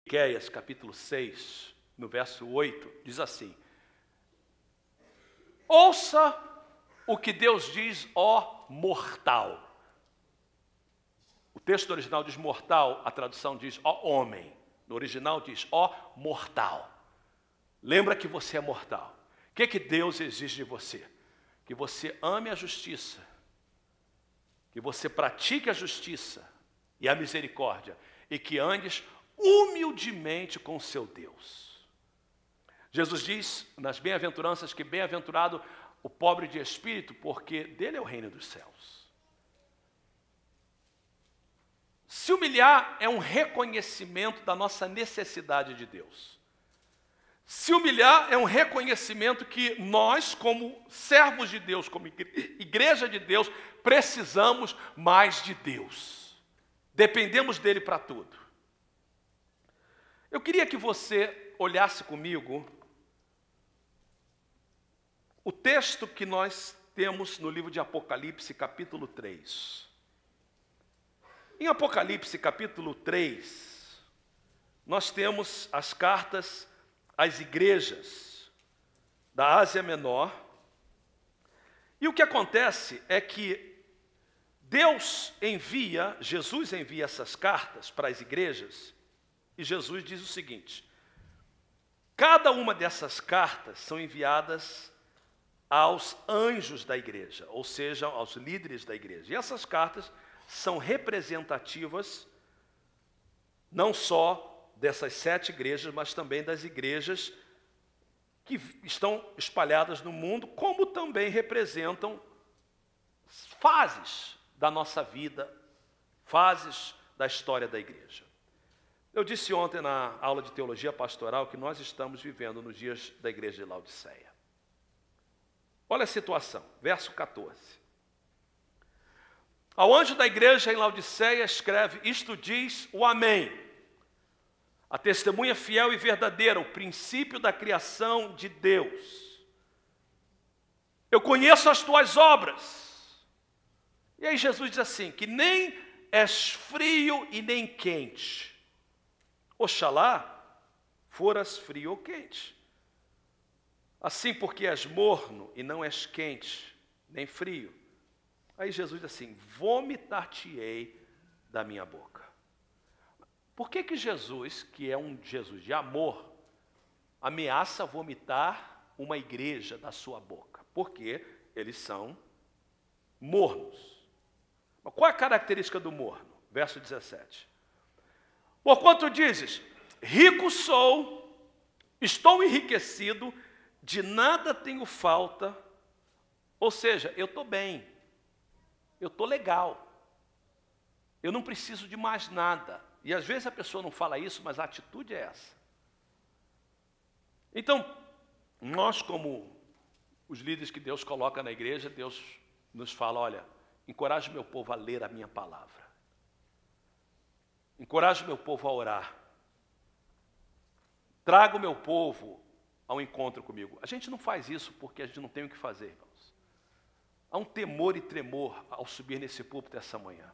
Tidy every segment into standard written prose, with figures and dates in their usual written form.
Miqueias, capítulo 6, no verso 8, diz assim: ouça o que Deus diz, ó mortal. O texto original diz mortal, a tradução diz ó homem. No original diz ó mortal. Lembra que você é mortal. O que Deus exige de você? Que você ame a justiça, que você pratique a justiça e a misericórdia, e que andes humildemente com o seu Deus. Jesus diz nas bem-aventuranças que bem-aventurado o pobre de espírito, porque dele é o reino dos céus. Se humilhar é um reconhecimento da nossa necessidade de Deus. Se humilhar é um reconhecimento que nós, como servos de Deus, como igreja de Deus, precisamos mais de Deus. Dependemos dele para tudo. Eu queria que você olhasse comigo o texto que nós temos no livro de Apocalipse, capítulo 3. Em Apocalipse, capítulo 3, nós temos as cartas às igrejas da Ásia Menor. E o que acontece é que Jesus envia essas cartas para as igrejas, e Jesus diz o seguinte: cada uma dessas cartas são enviadas aos anjos da igreja, ou seja, aos líderes da igreja. E essas cartas são representativas não só dessas 7 igrejas, mas também das igrejas que estão espalhadas no mundo, como também representam fases da nossa vida, fases da história da igreja. Eu disse ontem na aula de teologia pastoral que nós estamos vivendo nos dias da igreja de Laodiceia. Olha a situação, verso 14. Ao anjo da igreja em Laodiceia escreve: isto diz o Amém, a testemunha fiel e verdadeira, o princípio da criação de Deus. Eu conheço as tuas obras. E aí Jesus diz assim, que nem és frio e nem quente. Oxalá foras frio ou quente. Assim, porque és morno e não és quente, nem frio. Aí Jesus diz assim: vomitar-te-ei da minha boca. Por que Jesus, que é um Jesus de amor, ameaça vomitar uma igreja da sua boca? Porque eles são mornos. Mas qual é a característica do morno? Verso 17. Porquanto dizes, rico sou, estou enriquecido, de nada tenho falta, ou seja, eu estou bem, eu estou legal, eu não preciso de mais nada. E às vezes a pessoa não fala isso, mas a atitude é essa. Então, nós como os líderes que Deus coloca na igreja, Deus nos fala: olha, encoraje meu povo a ler a minha palavra. Encoraje meu povo a orar. Traga o meu povo ao encontro comigo. A gente não faz isso porque a gente não tem o que fazer, irmãos. Há um temor e tremor ao subir nesse púlpito essa manhã.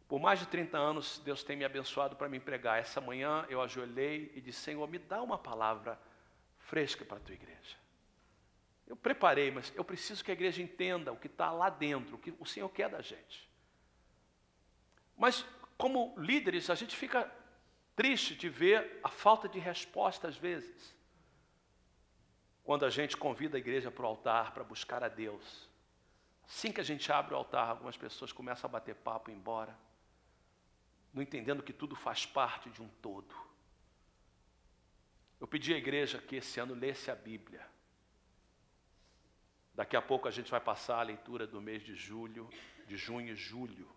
Por mais de 30 anos, Deus tem me abençoado para me pregar. Essa manhã eu ajoelhei e disse: Senhor, me dá uma palavra fresca para a tua igreja. Eu preparei, mas eu preciso que a igreja entenda o que está lá dentro, o que o Senhor quer da gente. Mas, como líderes, a gente fica triste de ver a falta de resposta às vezes. Quando a gente convida a igreja para o altar, para buscar a Deus. Assim que a gente abre o altar, algumas pessoas começam a bater papo e ir embora, não entendendo que tudo faz parte de um todo. Eu pedi à igreja que esse ano lesse a Bíblia. Daqui a pouco a gente vai passar a leitura do mês de junho e julho.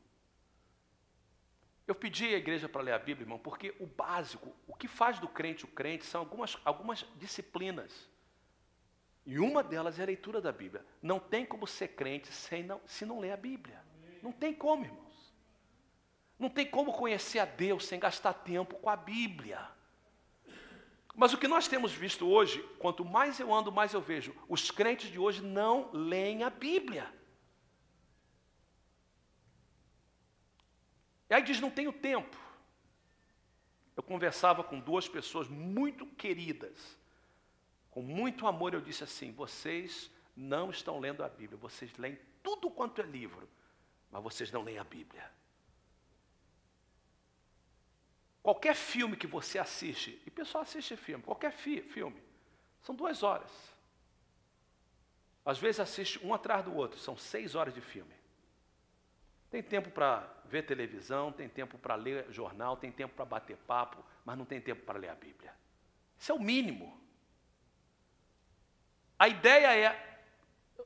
Eu pedi à igreja para ler a Bíblia, irmão, porque o básico, o que faz do crente o crente, são algumas disciplinas. E uma delas é a leitura da Bíblia. Não tem como ser crente se não ler a Bíblia. Não tem como, irmãos. Não tem como conhecer a Deus sem gastar tempo com a Bíblia. Mas o que nós temos visto hoje, quanto mais eu ando, mais eu vejo, os crentes de hoje não leem a Bíblia. E aí diz: não tenho tempo. Eu conversava com duas pessoas muito queridas, com muito amor. Eu disse assim: vocês não estão lendo a Bíblia, vocês leem tudo quanto é livro, mas vocês não leem a Bíblia. Qualquer filme que você assiste, e o pessoal assiste filme, qualquer filme, são 2 horas. Às vezes assiste um atrás do outro, são 6 horas de filme. Tem tempo para ver televisão, tem tempo para ler jornal, tem tempo para bater papo, mas não tem tempo para ler a Bíblia. Isso é o mínimo. A ideia é,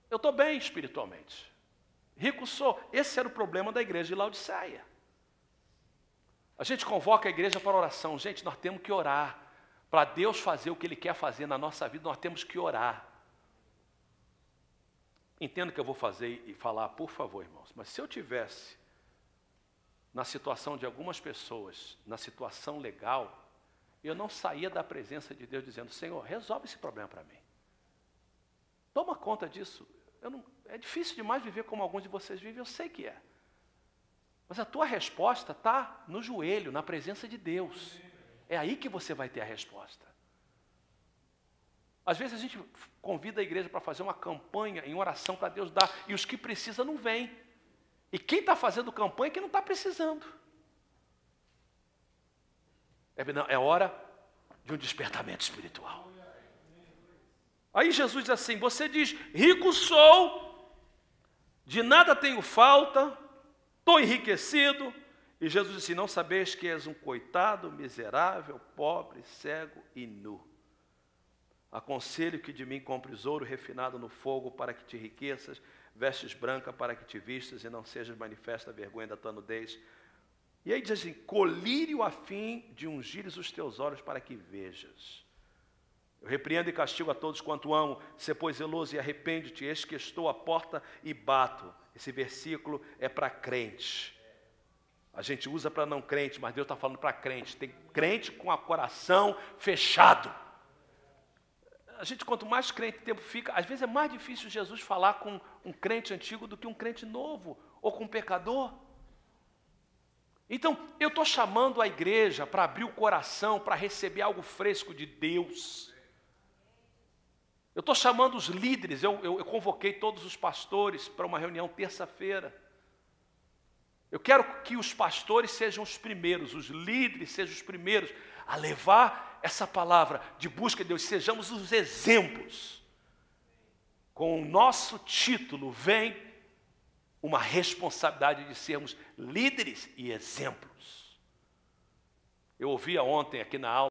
eu estou bem espiritualmente, rico sou. Esse era o problema da igreja de Laodiceia. A gente convoca a igreja para oração. Gente, nós temos que orar. Para Deus fazer o que Ele quer fazer na nossa vida, nós temos que orar. Entendo o que eu vou fazer e falar, por favor, irmãos. Mas se eu tivesse na situação de algumas pessoas, na situação legal, eu não saía da presença de Deus dizendo: Senhor, resolve esse problema para mim. Toma conta disso. É difícil demais viver como alguns de vocês vivem, eu sei que é. Mas a tua resposta está no joelho, na presença de Deus. É aí que você vai ter a resposta. Às vezes a gente convida a igreja para fazer uma campanha em oração para Deus dar, e os que precisam não vêm. E quem está fazendo campanha é quem não está precisando. É hora de um despertamento espiritual. Aí Jesus diz assim: você diz, rico sou, de nada tenho falta, estou enriquecido. E Jesus disse: não sabeis que és um coitado, miserável, pobre, cego e nu. Aconselho que de mim compres ouro refinado no fogo para que te enriqueças, vestes brancas para que te vistas e não sejas manifesta a vergonha da tua nudez. E aí diz assim: colírio a fim de ungires os teus olhos para que vejas. Eu repreendo e castigo a todos quanto amo. Se pois zeloso e arrepende-te, eis que estou à porta e bato. Esse versículo é para crente. A gente usa para não crente, mas Deus está falando para crente. Tem crente com o coração fechado. A gente, quanto mais crente o tempo fica, às vezes é mais difícil Jesus falar com um crente antigo do que um crente novo, ou com um pecador. Então, eu estou chamando a igreja para abrir o coração, para receber algo fresco de Deus. Eu estou chamando os líderes, eu convoquei todos os pastores para uma reunião terça-feira. Eu quero que os pastores sejam os primeiros, os líderes sejam os primeiros a levar essa palavra de busca de Deus, sejamos os exemplos. Com o nosso título vem uma responsabilidade de sermos líderes e exemplos. Eu ouvia ontem aqui na aula